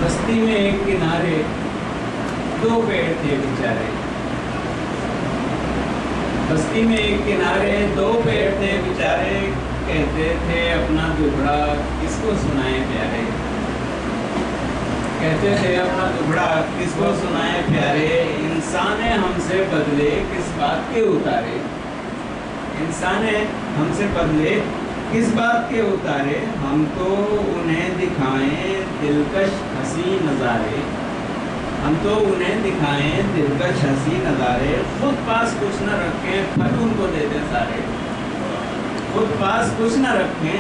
بستی میں ایک کنارے دو پیڑ تھے بیچارے، بستی میں ایک کنارے دو پیڑ تھے بیچارے، کہتے تھے اپنا دکھڑا کس کو سنائے پیارے، کہتے تھے اپنا دکھڑا کس کو سنائے پیارے، انسان ہم سے بدلے کس بات کے اتارے، انسان ہم سے بدلے کس بات کے اتارے، ہم تو انہیں دکھائیں دلکش ہنسی نظارے، ہم تو انہیں دکھائیں دلکش ہنسی نظارے، خود پاس کچھ نہ رکھیں پھل ان کو دے دیں سارے، خود پاس کچھ نہ رکھیں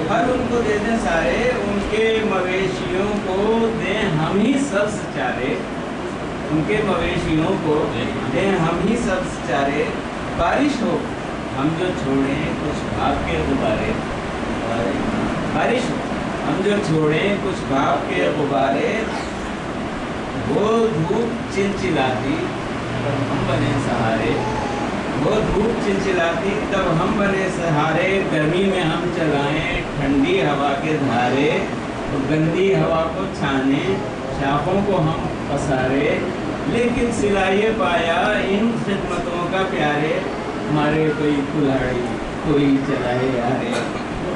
پھل ان کو دے دیں سارے، ان کے مویشیوں کو دیں ہم ہی سبز چارے، ان کے مویشیوں کو دیں ہم ہی سبز چارے، بارش ہو ہم جو چھوڑیں کچھ بھاپ کے غبارے، بارش ہم جو چھوڑیں کچھ بھاپ کے غبارے، وہ دھوپ چلچلاتی تب ہم بنے سہارے، وہ دھوپ چلچلاتی تب ہم بنے سہارے، گرمی میں ہم چلائیں ٹھنڈی ہوا کے دھارے، گندی ہوا کو چھانے شاخوں کو ہم پسارے، لیکن سلائے پایا ان خدمتوں کا پیارے، ہمارے کوئی کلاڑی کوئی چلائے آرے،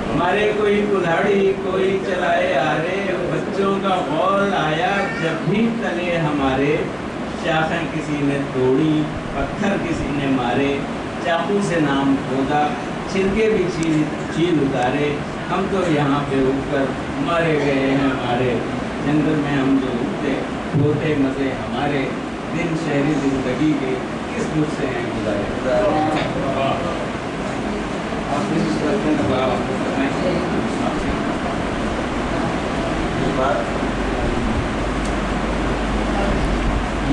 ہمارے کوئی کلاڑی کوئی چلائے آرے، بچوں کا قول آیا جب بھی تلے ہمارے، شاخیں کسی نے توڑی پتھر کسی نے مارے، چاقو سے نام کھودا چھلکے بھی چیل اتارے، ہم تو یہاں پہ رک کر مارے گئے ہیں ہمارے، جنگل میں ہم جو رکتے ہوتے مزے ہمارے، دن شہری زندگی کے کس دکھ سے ہیں گزارے۔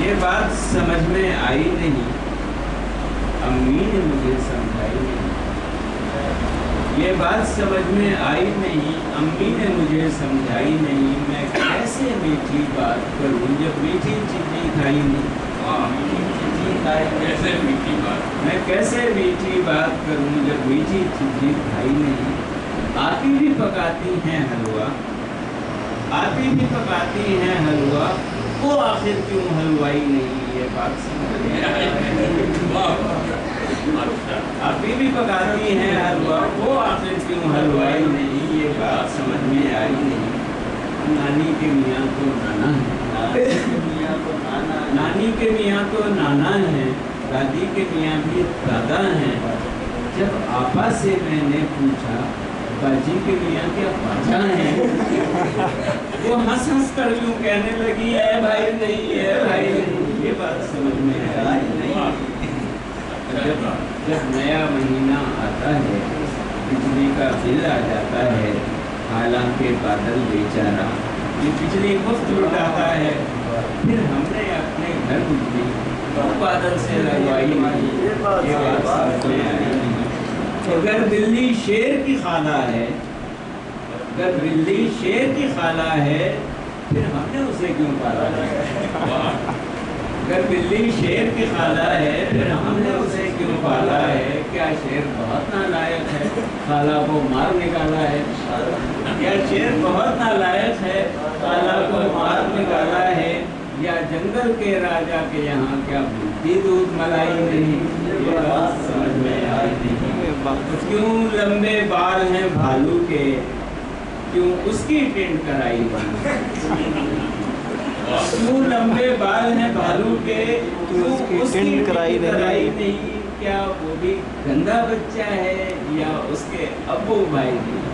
یہ بات سمجھ میں آئی نہیں، امی نے مجھے سمجھائی نہیں، یہ بات سمجھ میں آئی نہیں، امی نے مجھے سمجھائی نہیں، میں کیسے میٹھی بات کروں جب میٹھی چیزیں کھائی نہیں، کیسے میٹھی بات میں کیسے میٹھی بات کروں جب میٹھی چیزیں کھائی نہیں، آتی بھی پکاتی ہیں حلوہ، آتی بھی پکاتی ہیں حلوہ، وہ آخر کیوں حلوائی نہیں، یہ بات سمجھ میں آئی نہیں، آتی بھی پکاتی ہیں حلوہ، وہ آخر کیوں حلوائی نہیں، یہ بات سمجھ میں آئی نہیں، نانی کے میاں تو نانا ہے، نانی کے میاں تو نانا ہے، دادی کے میاں بھی دادا ہیں، جب آپا سے میں نے پوچھا باجی کے میاں کیا باجا ہیں، وہ ہنس ہنس کر یوں کہنے لگی ہے بھائی نہیں ہے بھائی نہیں، یہ بات سمجھ میں آئی نہیں، جب نیا مہینہ آتا ہے بجلی کا بل آ جاتا ہے، حالانکہ بادل بیچارہ یہ بجلی مفت لٹاتا ہے، پھر ہم نے اپنے گھر بجلی بادل سے لگوائی نہیں، یہ بات سمجھ میں آئی نہیں، اگر بلی شیر کی خالہ ہے، اگر بلی شیر کی خالہ ہے پھر ہم نے اسے کیوں پالا ہے، اگر بلی شیر کی خالہ ہے پھر ہم نے اسے کیوں پالا ہے، کیا شیر بہت نالائق ہے خالہ کو مار نکالا ہے، کیا شیر بہت نالائق ہے خالہ کو مار نکالا ہے، یا جنگل کے راجا کے یہاں کیا ملتی دودھ ملائی نہیں، یہ بات سمجھ میں آئی نہیں، کیوں لمبے بال ہیں بھالو کے، کیوں اس کی ٹینٹ کرائی نہیں، کیوں لمبے بال ہیں بھالو کے، کیوں اس کی ٹینٹ کرائی نہیں، کیا وہ بھی گندا بچہ ہے یا اس کے ابو بھائی نہیں،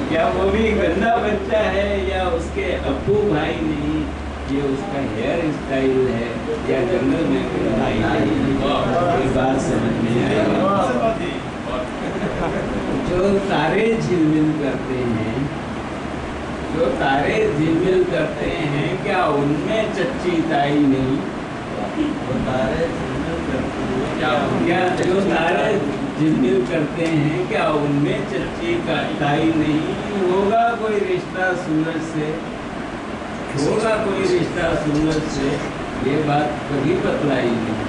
کیا وہ بھی گندا بچہ ہے یا اس کے ابو بھائی نہیں، یہ اس کا ہیئر اسٹائل ہے یا جنگل میں بھائی نہیں، یہ بات سمجھ میں آئی، جو تارے جھلمل کرتے ہیں، جو تارے جھلمل کرتے ہیں کیا ان میں چچی تائی نہیں، جو تارے جھلمل کرتے ہیں کیا ان میں چچی تائی نہیں، ہوگا کوئی رشتہ سورج سے، ہوگا کوئی رشتہ سورج سے، یہ بات کبھی بتلائی نہیں،